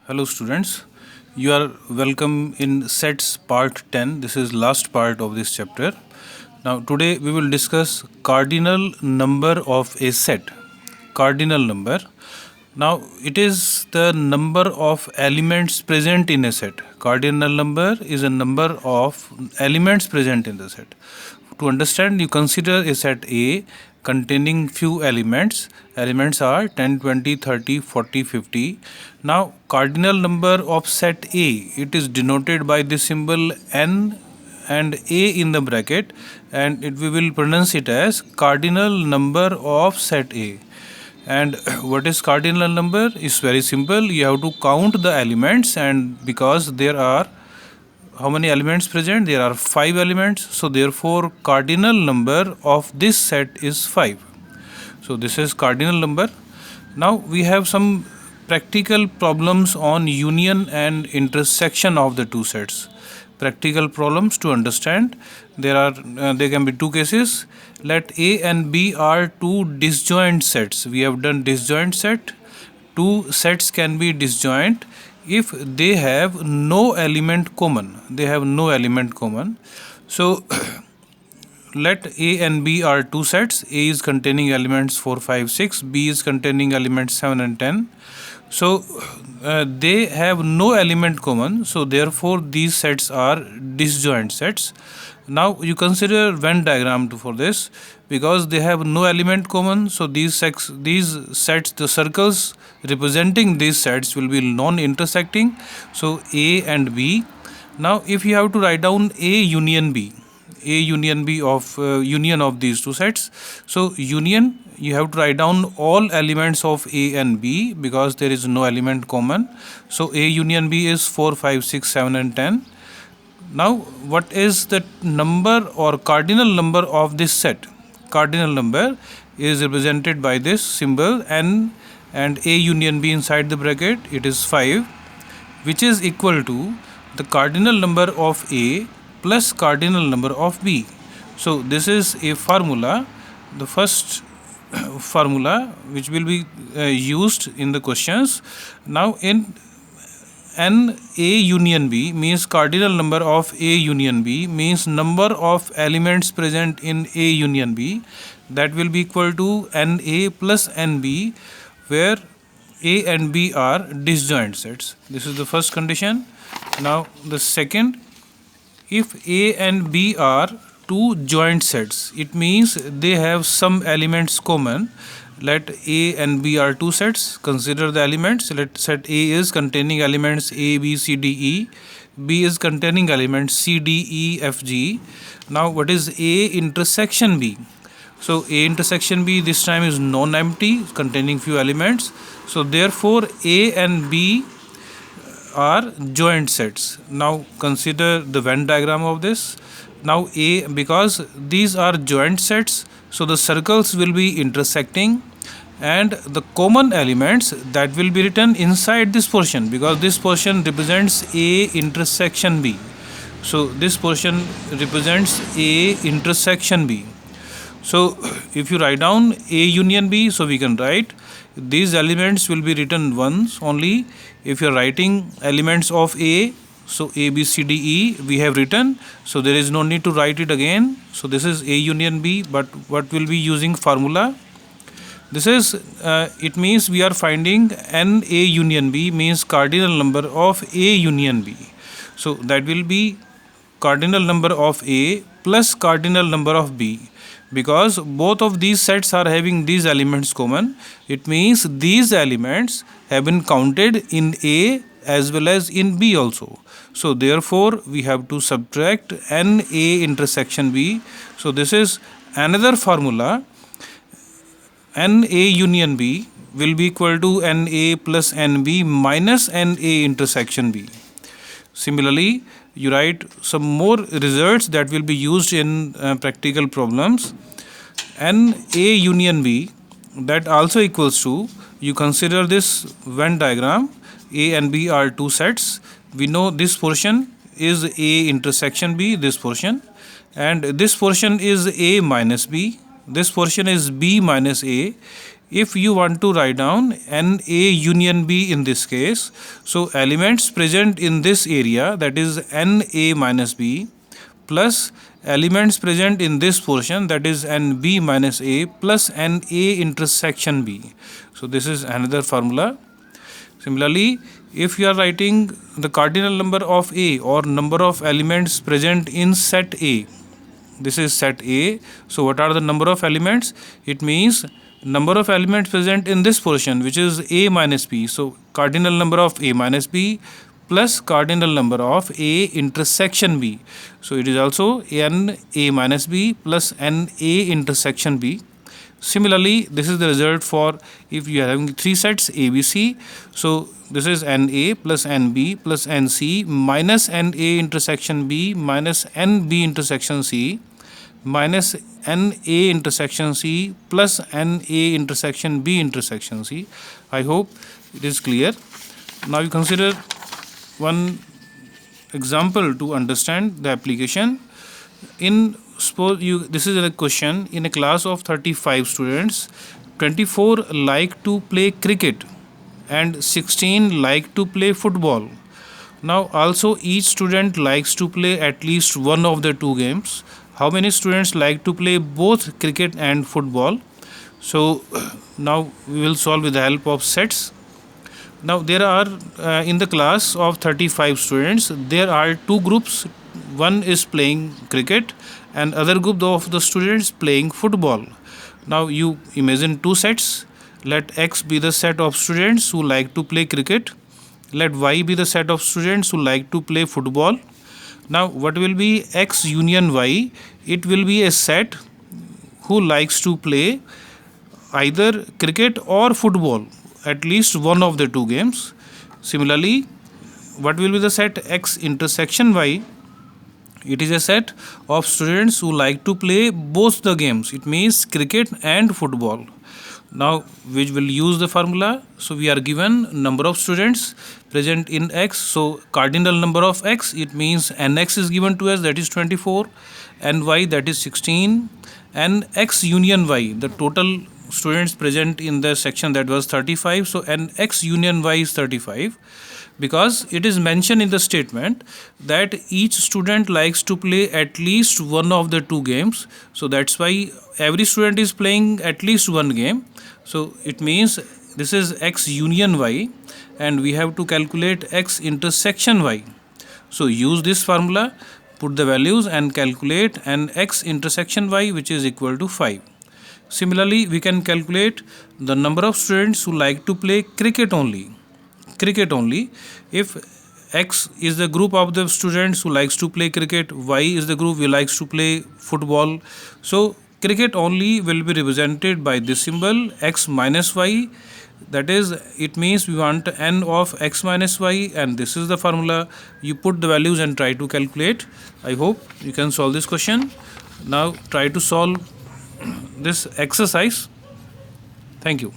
Hello students, you are welcome in sets part 10. This is last part of this chapter. Now today we will discuss cardinal number of a set. Cardinal number. Now it is the number of elements present in a set. Cardinal number is a number of elements present in the set. To understand, you consider a set A containing few elements. Elements are 10, 20, 30, 40, 50. Now cardinal number of set A, it is denoted by the symbol n and A in the bracket, and we will pronounce it as cardinal number of set A. And what is cardinal number? It's very simple. You have to count the elements, and because there are how many elements present? There are 5 elements. So therefore cardinal number of this set is 5. So this is cardinal number. Now we have some practical problems on union and intersection of the two sets. Practical problems to understand. There can be two cases. Let A and B are two disjoint sets. We have done disjoint set. Two sets can be disjoint if they have no element common. They have no element common. So let A and B are two sets. A is containing elements 4, 5, 6. B is containing elements 7 and 10. So they have no element common. So therefore these sets are disjoint sets. Now you consider Venn diagram for this. Because they have no element common, so these sets, the circles representing these sets will be non-intersecting. So A and B. Now if you have to write down A union B of union of these two sets, so union, you have to write down all elements of A and B because there is no element common. So A union B is 4, 5, 6, 7 and 10. Now what is the number or cardinal number of this set? Cardinal number is represented by this symbol n and A union B inside the bracket. It is 5, which is equal to the cardinal number of A plus cardinal number of B. So this is a formula, the first formula which will be used in the questions. Now in n A union B means cardinal number of A union B means number of elements present in A union B, that will be equal to NA plus NB, where A and B are disjoint sets. This is the first condition. Now the second, if A and B are two joint sets, it means they have some elements common. Let A and B are two sets. Consider the elements. Let set A is containing elements A, B, C, D, E. B is containing elements C, D, E, F, G. Now what is A intersection B? So A intersection B this time is non-empty, containing few elements. So therefore A and B are joint sets. Now consider the Venn diagram of this. Now A, because these are joint sets, so the circles will be intersecting and the common elements that will be written inside this portion, because this portion represents A intersection B. So this portion represents A intersection B. So if you write down A union B, so we can write these elements will be written once only. If you are writing elements of A, so A, B, C, D, E we have written, so there is no need to write it again. So this is A union B, but what will be using formula? This is, it means we are finding n A union B means cardinal number of A union B. So that will be cardinal number of A plus cardinal number of B. Because both of these sets are having these elements common, it means these elements have been counted in A as well as in B also. So therefore we have to subtract NA intersection B. So this is another formula. NA union B will be equal to NA plus NB minus NA intersection B. Similarly, you write some more results that will be used in practical problems. NA union B, that also equals to, you consider this Venn diagram. A and B are two sets. We know this portion is A intersection B, this portion, and this portion is A minus B. This portion is B minus A. if you want to write down n A union B in this case, so elements present in this area, that is n A minus B, plus elements present in this portion, that is n B minus A, plus n A intersection B. So this is another formula. Similarly, if you are writing the cardinal number of A or number of elements present in set A, this is set A. So what are the number of elements? It means number of elements present in this portion, which is A minus B. So cardinal number of A minus B plus cardinal number of A intersection B. So it is also n A minus B plus n A intersection B. Similarly, this is the result for if you are having three sets ABC. So this is NA plus NB plus NC minus NA intersection B minus NB intersection C minus NA intersection C plus NA intersection B intersection C. I hope it is clear. Now you consider one example to understand the application. Suppose this is a question in a class of 35 students, 24 like to play cricket and 16 like to play football. Now also each student likes to play at least one of the two games. How many students like to play both cricket and football? So now we will solve with the help of sets. Now there are in the class of 35 students, there are two groups. One is playing cricket and other group of the students playing football. Now you imagine two sets. Let X be the set of students who like to play cricket. Let Y be the set of students who like to play football. Now what will be X union Y? It will be a set who likes to play either cricket or football, at least one of the two games. Similarly, what will be the set X intersection Y? It is a set of students who like to play both the games. It means cricket and football. Now we will use the formula. So we are given number of students present in X. So cardinal number of X, it means NX is given to us, that is 24, and Y, that is 16, and X union Y, the total students present in the section, that was 35. So n X union Y is 35, because it is mentioned in the statement that each student likes to play at least one of the two games. So that's why every student is playing at least one game. So it means this is X union Y, and we have to calculate X intersection Y. So use this formula, put the values and calculate an X intersection Y, which is equal to 5. Similarly, we can calculate the number of students who like to play cricket only. If X is the group of the students who likes to play cricket, Y is the group who likes to play football. So cricket only will be represented by this symbol X minus Y. That is, it means we want n of X minus Y, and this is the formula. You put the values and try to calculate. I hope you can solve this question. Now try to solve this exercise. Thank you.